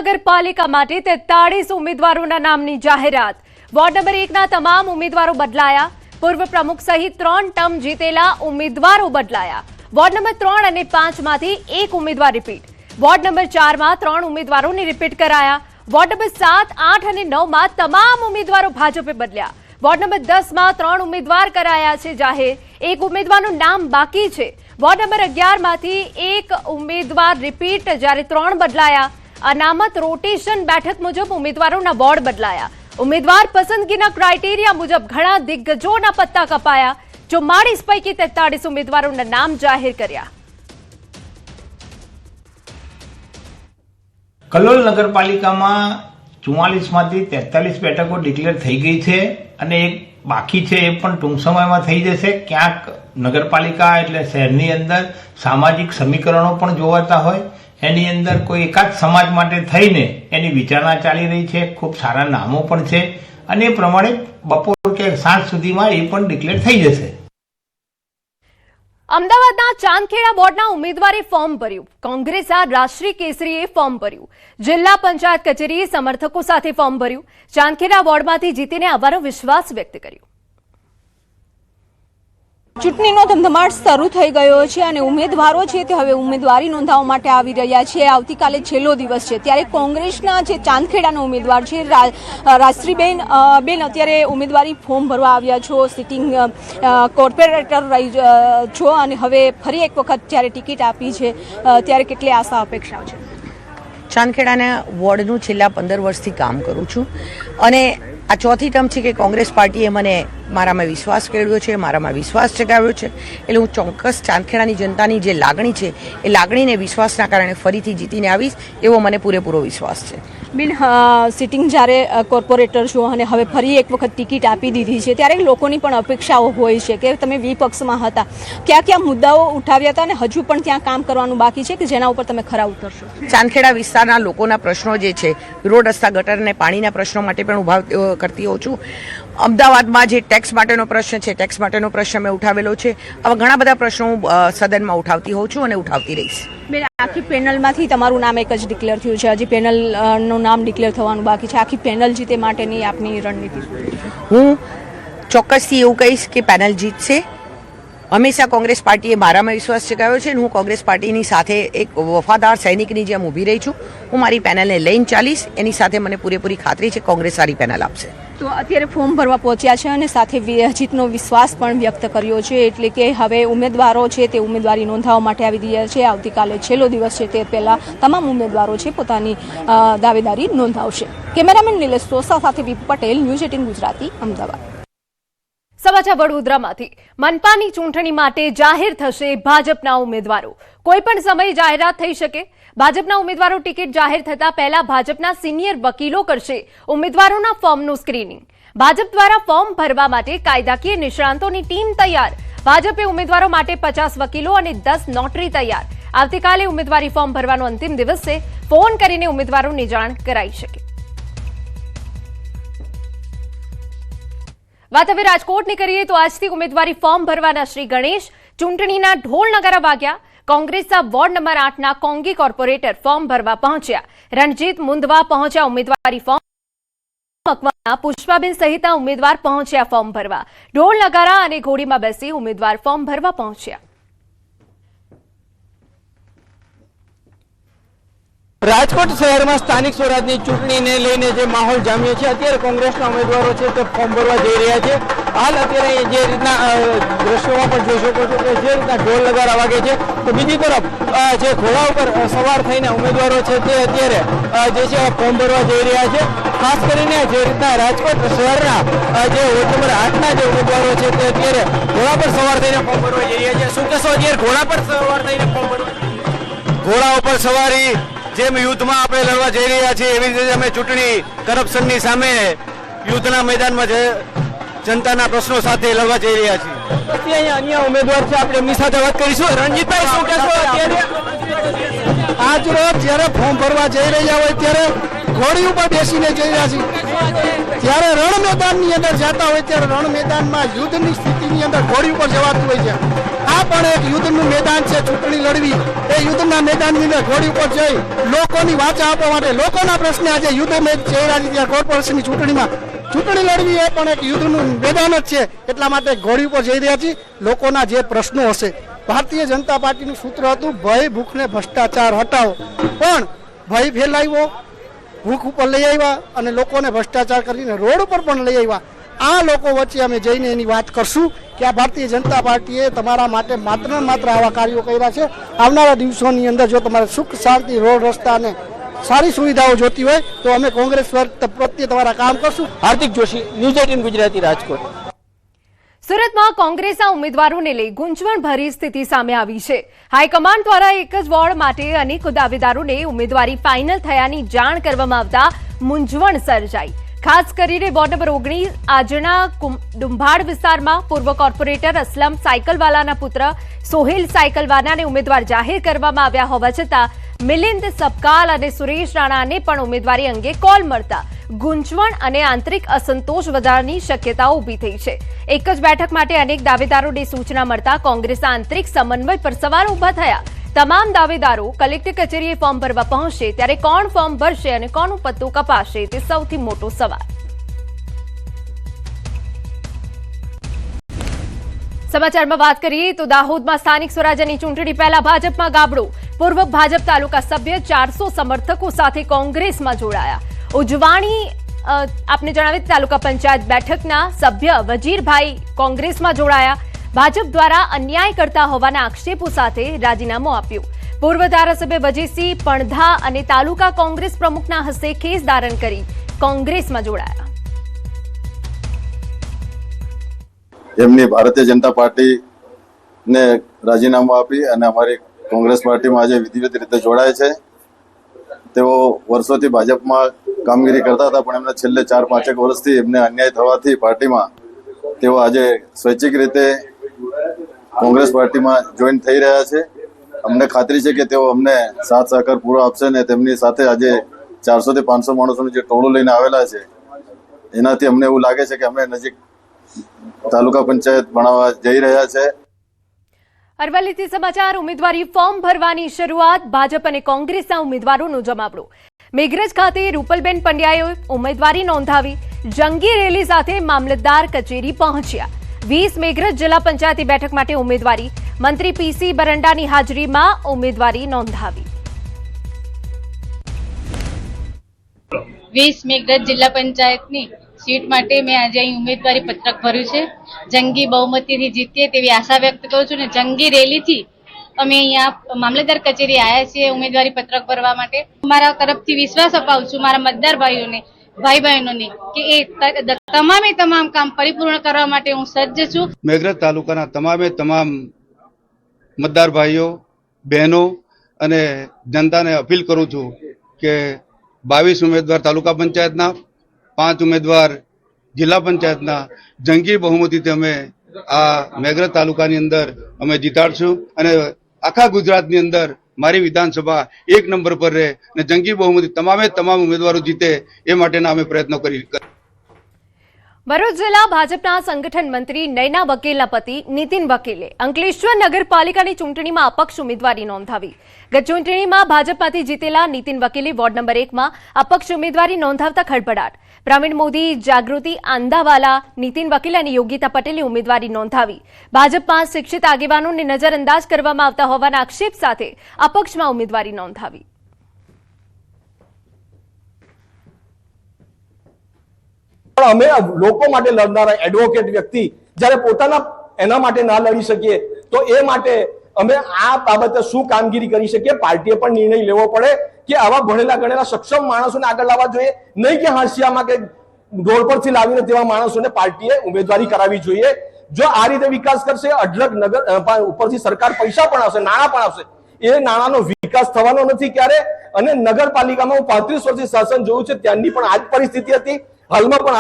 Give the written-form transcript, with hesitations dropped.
નગરપાલિકા માટે 43 ઉમેદવારોના નામની જાહેરાત। વોર્ડ નંબર 1ના તમામ ઉમેદવારો બદલાયા। પૂર્વ પ્રમુખ સહિત 3 ટર્મ જીતેલા ઉમેદવારો બદલાયા। વોર્ડ નંબર 3 અને 5 માંથી એક ઉમેદવાર રિપીટ। વોર્ડ નંબર 4 માં 3 ઉમેદવારોને રિપીટ કરાયા। વોર્ડ નંબર 7, 8 અને 9 માં તમામ ઉમેદવારો ભાજપે બદલ્યા। વોર્ડ નંબર 10 માં 3 ઉમેદવાર કરાયા છે જાહેર, એક ઉમેદવારનું નામ બાકી છે। વોર્ડ નંબર 11 માંથી એક ઉમેદવાર રિપીટ, જ્યારે 3 બદલાયા। અનામત રોટેશન બેઠક મુજબ ઉમેદવારોના વોર્ડ બદલાયા। ઉમેદવાર પસંદગીના ક્રાઇટેરિયા મુજબ ઘણા દિગ્ગજોના પત્તા કપાયા। 44 પૈકી 43 ઉમેદવારોના નામ જાહેર કર્યા। કલોલ નગરપાલિકામાં 44 માંથી 43 બેઠકો ડિક્લેર થઈ ગઈ છે અને એક બાકી છે, એ પણ ટૂંક સમયમાં થઈ જશે। ક્યાંક નગરપાલિકા એટલે શહેરની અંદર સામાજિક સમીકરણો પણ જોવાતા હોય, એની અંદર કોઈ એકાદ સમાજ માટે થઈને એની વિચારણા ચાલી રહી છે। ખૂબ સારા નામો પણ છે અને એ પ્રમાણે બપોર કે સાંજ સુધીમાં એ પણ ડિક્લેર થઈ જશે। અમદાવાદના ચાંદખેડા વોર્ડના ઉમેદવારે ફોર્મ ભર્યું। કોંગ્રેસના રાષ્ટ્રીય કેસરીએ ફોર્મ ભર્યું। જિલ્લા પંચાયત કચેરીએ સમર્થકો સાથે ફોર્મ ભર્યું। ચાંદખેડા વોર્ડમાંથી જીતીને આવવાનો વિશ્વાસ વ્યક્ત કર્યો। ચૂંટણીનો ધમધમાટ શરૂ થઈ ગયો છે અને ઉમેદવારો છે તે હવે ઉમેદવારી નોંધાવવા માટે આવી રહ્યા છે। આવતીકાલે છેલ્લો દિવસ છે, ત્યારે કોંગ્રેસના જે ચાંદખેડાના ઉમેદવાર છે રાષ્ટ્રીબેન અત્યારે ઉમેદવારી ફોર્મ ભરવા આવ્યા છો, સિટિંગ કોર્પોરેટર રહી છો અને હવે ફરી એક વખત જ્યારે ટિકિટ આપી છે, ત્યારે કેટલી આશા અપેક્ષાઓ છે? ચાંદખેડાના વોર્ડનું છેલ્લા 15 વર્ષથી કામ કરું છું અને આ ચોથી ટર્મ છે કે કોંગ્રેસ પાર્ટીએ મને મારામાં વિશ્વાસ કેળવ્યો છે, મારામાં વિશ્વાસ જગાવ્યો છે। એટલે હું ચોક્કસ ચાંદખેડાની જનતાની જે લાગણી છે એ લાગણીને વિશ્વાસના કારણે ફરીથી જીતીને આવીશ, એવો મને પૂરેપૂરો વિશ્વાસ છે। બિન સિટિંગ જ્યારે કોર્પોરેટર છો અને હવે ફરી એક વખત ટિકિટ આપી દીધી છે, ત્યારે લોકોની પણ અપેક્ષાઓ હોય છે કે તમે વિપક્ષમાં હતા, કયા કયા મુદ્દાઓ ઉઠાવ્યા હતા અને હજુ પણ ત્યાં કામ કરવાનું બાકી છે કે જેના ઉપર તમે ખરા ઉતરશો? ચાંદખેડા વિસ્તારના લોકોના પ્રશ્નો જે છે, રોડ, રસ્તા, ગટર અને પાણીના પ્રશ્નો માટે પણ ઉભા કરતી હોઉં છું। અમદાવાદમાં જે ટેક્સ માટેનો પ્રશ્ન છે, ટેક્સ માટેનો પ્રશ્ન મેં ઉઠાવેલો છે। આવા ઘણા બધા પ્રશ્નો હું સદનમાં ઉઠાવતી હોઉં છું અને ઉઠાવતી રહીશ। બેન, આખી પેનલમાંથી તમારું નામ એક જ ડિક્લેર થયું છે, હજી પેનલનું નામ ડિક્લેર થવાનું બાકી છે। આખી પેનલ જીતે માટેની આપની રણનીતિ? હું ચોક્કસથી એવું કહીશ કે પેનલ જીતશે। હંમેશા કોંગ્રેસ પાર્ટીએ મારામાં વિશ્વાસ જગાવ્યો છે અને હું કોંગ્રેસ પાર્ટીની સાથે એક વફાદાર સૈનિકની જેમ ઊભી રહી છું। હું મારી પેનલને લઈને ચાલીશ, એની સાથે મને પૂરેપૂરી ખાતરી છે કોંગ્રેસ સારી પેનલ આપશે। તો અત્યારે ફોર્મ ભરવા પહોંચ્યા છે અને સાથે જીતનો વિશ્વાસ પણ વ્યક્ત કર્યો છે, એટલે કે હવે ઉમેદવારો છે તે ઉમેદવારી નોંધાવવા માટે આવી રહ્યા છે। આવતીકાલે છેલ્લો દિવસ છે, તે પહેલા તમામ ઉમેદવારો છે પોતાની દાવેદારી નોંધાવશે। કેમેરામેન નિલેશ સોસા સાથે વી પટેલ, ન્યૂઝ 18 ગુજરાતી, અમદાવાદ। સમાચાર વડોદરામાંથી। મનપાની ચૂંટણી માટે જાહેર થશે ભાજપના ઉમેદવારો। કોઈ પણ સમયે જાહેરાત થઈ શકે। ભાજપના ઉમેદવારો ટિકિટ જાહેર થતા પહેલા ભાજપના સિનિયર વકીલો કરશે ઉમેદવારોના ફોર્મનું સ્ક્રીનિંગ। ભાજપ દ્વારા ફોર્મ ભરવા માટે કાયદાકીય નિષ્ણાંતોની ટીમ તૈયાર। ભાજપે ઉમેદવારો માટે 50 વકીલો અને 10 નોટરી તૈયાર। આવતીકાલે ઉમેદવારી ફોર્મ ભરવાનો અંતિમ દિવસ છે। ફોન કરીને ઉમેદવારોની જાણ કરાઈ શકે। વાત હવે રાજકોટની કરીએ તો આજથી ઉમેદવારી ફોર્મ ભરવાના શ્રી ગણેશ ચૂંટણીના ઢોલ નગારા વાગ્યા। કોંગ્રેસના વોર્ડ નંબર 8ના કોંગી કોર્પોરેટર ફોર્મ ભરવા પહોંચ્યા। રણજીત મુંદવા પહોંચ્યા ઉમેદવારી ફોર્મ મકવાણા, પુષ્પાબેન સહિતના ઉમેદવાર પહોંચ્યા ફોર્મ ભરવા। ઢોલ નગારા અને ઘોડીમાં બેસી ઉમેદવાર ફોર્મ ભરવા પહોંચ્યા। રાજકોટ શહેરમાં સ્થાનિક સ્વરાજની ચૂંટણીને લઈને જે માહોલ જામ્યો છે, અત્યારે કોંગ્રેસના ઉમેદવારો છે તે ફોર્મ ભરવા જઈ રહ્યા છે। હાલ અત્યારે જે રીતના દ્રશ્યોમાં પણ જોઈ શકો છો કે જે રીતના ઢોલ નગારા વાગે છે, તો બીજી તરફ જે ઘોડા ઉપર સવાર થઈને ઉમેદવારો છે તે અત્યારે જે છે ફોર્મ ભરવા જઈ રહ્યા છે। ખાસ કરીને જે રીતના રાજકોટ શહેરના જે વોર્ડ નંબર 8ના જે ઉમેદવારો છે તે અત્યારે ઘોડા પર સવાર થઈને ફોર્મ ભરવા જઈ રહ્યા છે। શું કહેશો, અત્યારે ઘોડા પર સવાર થઈને ફોર્મ ભરવા? ઘોડા ઉપર સવારી જેમ યુદ્ધમાં આપણે લડવા જઈ રહ્યા છીએ, એવી રીતે અમે ચૂંટણી કરપ્શનની સામે યુદ્ધના મેદાનમાં જનતાના પ્રશ્નો સાથે લડવા જઈ રહ્યા છીએ। અહીંયા અન્ય ઉમેદવાર છે, આપણે એમની સાથે વાત કરીશું। રણજીતભાઈ, શું કહેશો, અત્યારે આજ રોજ જ્યારે ફોર્મ ભરવા જઈ રહ્યા હોય ત્યારે ઘોડી ઉપર બેસીને જઈ રહ્યા છીએ, ત્યારે રણ મેદાનની અંદર જતા હોય ત્યારે રણ મેદાનમાં યુદ્ધની સ્થિતિની અંદર ઘોડી ઉપર જવાતું હોય છે। આ આ પણ એક યુદ્ધનું મેદાન છે. ચૂંટણી લડવી એ યુદ્ધના મેદાનની અંદર ઘોડી ઉપર જઈ લોકોની વાચા આપવા માટે, લોકોના પ્રશ્ને આજે યુદ્ધ મેચ જઈ રહ્યા છે. કોર્પોરેશનની ચૂંટણીમાં ચૂંટણી લડવી એ પણ એક યુદ્ધનું મેદાન જ છે. એટલા માટે ઘોડી ઉપર જઈ રહ્યા છીએ. લોકોના જે પ્રશ્નો હશે, ભારતીય જનતા પાર્ટીનું સૂત્ર હતું ભય, ભૂખ ને ભ્રષ્ટાચાર હટાવો, પણ ભય ફેલાવ્યો, ભૂખ ઉપર લઈ આવ્યા અને લોકોને ભ્રષ્ટાચાર કરીને રોડ ઉપર પણ લઈ આવ્યા. આ લોકો વચ્ચે અમે જઈને એની વાત કરશું કે આ ભારતીય જનતા પાર્ટીએ તમારા માટે માત્ર ને માત્ર આવા કાર્યો કર્યા છે. આવનારા દિવસોની અંદર જો તમારે સુખ શાંતિ, રોડ રસ્તા અને સારી સુવિધાઓ જોતી હોય તો અમે કોંગ્રેસ પ્રત્યે તમારા કામ કરશું. હાર્દિક જોશી, ન્યૂઝ 18 ગુજરાતી, રાજકોટ. સુરતમાં કોંગ્રેસના ઉમેદવારોને લઈ ગુંચવણભરી સ્થિતિ સામે આવી છે. હાઈકમાન્ડ દ્વારા એક જ વોર્ડ માટે અનેક દાવેદારોને ઉમેદવારી ફાઇનલ થયાની જાણ કરવામાં આવતા મૂંઝવણ સર્જાઈ. ખાસ કરીને વોર્ડ નંબર 19 આજના ડુંભાડ વિસ્તારમાં પૂર્વ કોર્પોરેટર અસલમ સાયકલવાલાના પુત્ર સોહેલ સાયકલવાલાને ઉમેદવાર જાહેર કરવામાં આવ્યા હોવા છતાં મિલિંદ સબકાલ અને સુરેશ રાણાને પણ ઉમેદવારી અંગે કોલ મળતા ગુંચવણ અને આંતરિક અસંતોષ વધારવાની શક્યતાઓ ઊભી થઈ છે. એક જ બેઠક માટે અનેક દાવેદારોને સૂચના મળતા કોંગ્રેસના આંતરિક સમન્વય પર સવાલ ઊભા થયા. તમામ દાવેદારો કલેક્ટર કચેરીએ ફોર્મ ભરવા પહોંચશે ત્યારે કોણ ફોર્મ ભરશે અને કોનું પત્તું કપાશે તે સૌથી મોટો સવાલ. સમાચારમાં વાત કરીએ તો દાહોદમાં સ્થાનિક સ્વરાજ્યની ચૂંટણી પહેલા ભાજપમાં ગાબડું. પૂર્વ ભાજપ તાલુકા સભ્ય 400 સમર્થકો સાથે કોંગ્રેસમાં જોડાયા. ઉજવાણી આપને જણાવીએ તાલુકા પંચાયત બેઠકના સભ્ય વજીરભાઈ કોંગ્રેસમાં જોડાયા. ભાજપ દ્વારા અન્યાય કરતા હોવાના આક્ષેપો સાથે રાજીનામું આપ્યું. પૂર્વ ધારાસભ્ય વજીરસિંહ પણધા અને તાલુકા કોંગ્રેસ પ્રમુખના હસ્તે ખેસ ધારણ કરી કોંગ્રેસમાં જોડાયા. એમની ભારતીય જનતા પાર્ટીને રાજીનામું આપી અને અમારી કોંગ્રેસ પાર્ટીમાં આજે વિધિવત રીતે જોડાય છે. તેઓ વર્ષોથી ભાજપમાં કામગીરી કરતા હતા, પણ એમને છેલ્લે 4-5 વર્ષથી એમને અન્યાય થવાથી પાર્ટીમાં તેઓ આજે સ્વૈચ્છિક રીતે કોંગ્રેસ પાર્ટીમાં જોઈન થઈ રહ્યા છે. અમને ખાતરી છે કે તેઓ અમને સાથ સહકાર પૂરો આપશે અને તેમની સાથે આજે 400 થી 500 માણસોનું જે ટોળું લઈને આવેલા છે એનાથી અમને એવું લાગે છે કે અમે નજીક તાલુકા પંચાયત બનાવવા જઈ રહ્યા છે. અરવલ્લીથી સમાચાર. ઉમેદવારી ફોર્મ ભરવાની શરૂઆત. ભાજપ અને કોંગ્રેસના ઉમેદવારોનું જમાવડું. મેઘરજ ખાતે રૂપલબેન પંડ્યાએ ઉમેદવારી નોંધાવી. જંગી રેલી સાથે મામલતદાર કચેરી પહોંચ્યા. 20 મેઘરજ જિલ્લા પંચાયતી બેઠક માટે ઉમેદવારી. મંત્રી પીસી બરંડાની હાજરીમાં ઉમેદવારી નોંધાવી. 20 મેઘરજ જિલ્લા પંચાયતની સીટ માટે મેં આજે અહીં ઉમેદવારી પત્રક ભર્યું છે. જંગી બહુમતીથી જીતીએ તેવી આશા વ્યક્ત કરું છું. અને જંગી રેલીથી અમે અહીંયા મામલતદાર કચેરી આવ્યા છીએ ઉમેદવારી પત્રક ભરવા માટે. મારા તરફથી વિશ્વાસ અપાવું છું મારા મતદાર ભાઈઓને, ભાઈ બહેનોને કે એ તમામ કામ પરિપૂર્ણ કરવા માટે હું સજ્જ છું. મેઘરજ તાલુકાના તમામ મતદાર ભાઈઓ, બહેનો અને જનતાને અપીલ કરું છું કે 22 ઉમેદવાર તાલુકા પંચાયતના, 5 ઉમેદવાર જિલ્લા પંચાયતના જંગી બહુમતીથી અમે આ મેઘરજ તાલુકાની અંદર અમે જીતાડશું અને આખા ગુજરાતની અંદર મારી વિધાનસભા 1 નંબર પર રહે અને જંગી બહુમતી તમામ ઉમેદવારો જીતે એ માટેના અમે પ્રયત્નો કરી. ભરૂચ જિલ્લા ભાજપના સંગઠન મંત્રી નયના વકીલના પતિ નીતિન વકીલે અંકલેશ્વર નગરપાલિકાની ચૂંટણીમાં અપક્ષ ઉમેદવારી નોંધાવી. ગત ચૂંટણીમાં ભાજપમાંથી જીતેલા નીતિન વકીલે વોર્ડ નંબર 1માં અપક્ષ ઉમેદવારી નોંધાવતા ખળભળાટ. પ્રવીણ મોદી, જાગૃતિ આંદાવાલા, નીતિન વકીલ અને યોગિતા પટેલે ઉમેદવારી નોંધાવી. ભાજપમાં શિક્ષિત આગેવાનોને નજરઅંદાજ કરવામાં આવતા હોવાના આક્ષેપ સાથે અપક્ષમાં ઉમેદવારી નોંધાવી. અમે લોકો માટે લડનારા એડવોકેટ વ્યક્તિ જ્યારે પોતાના એના માટે ના લડી શકીએ તો એ માટે અમે આ બાબતે શું કામગીરી કરી શકીએ. પાર્ટીએ પણ નિર્ણય લેવો પડે કે આવા ભણેલા ગણેલા સક્ષમ માણસોને આગળ લાવવા જોઈએ, નહીં કે હાંસિયામાં કે રોડ પરથી લાવીને તેવા માણસોને પાર્ટીએ ઉમેદવારી કરાવવી જોઈએ. જો આ રીતે વિકાસ કરશે, અઢળક નગર ઉપરથી સરકાર પૈસા પણ આવશે, નાણાં પણ આવશે, એ નાણાંનો વિકાસ થવાનો નથી ક્યારે. અને નગરપાલિકામાં હું 35 વર્ષથી શાસન જોયું છે, ત્યાંની પણ આ જ પરિસ્થિતિ હતી. હાલમાં પણ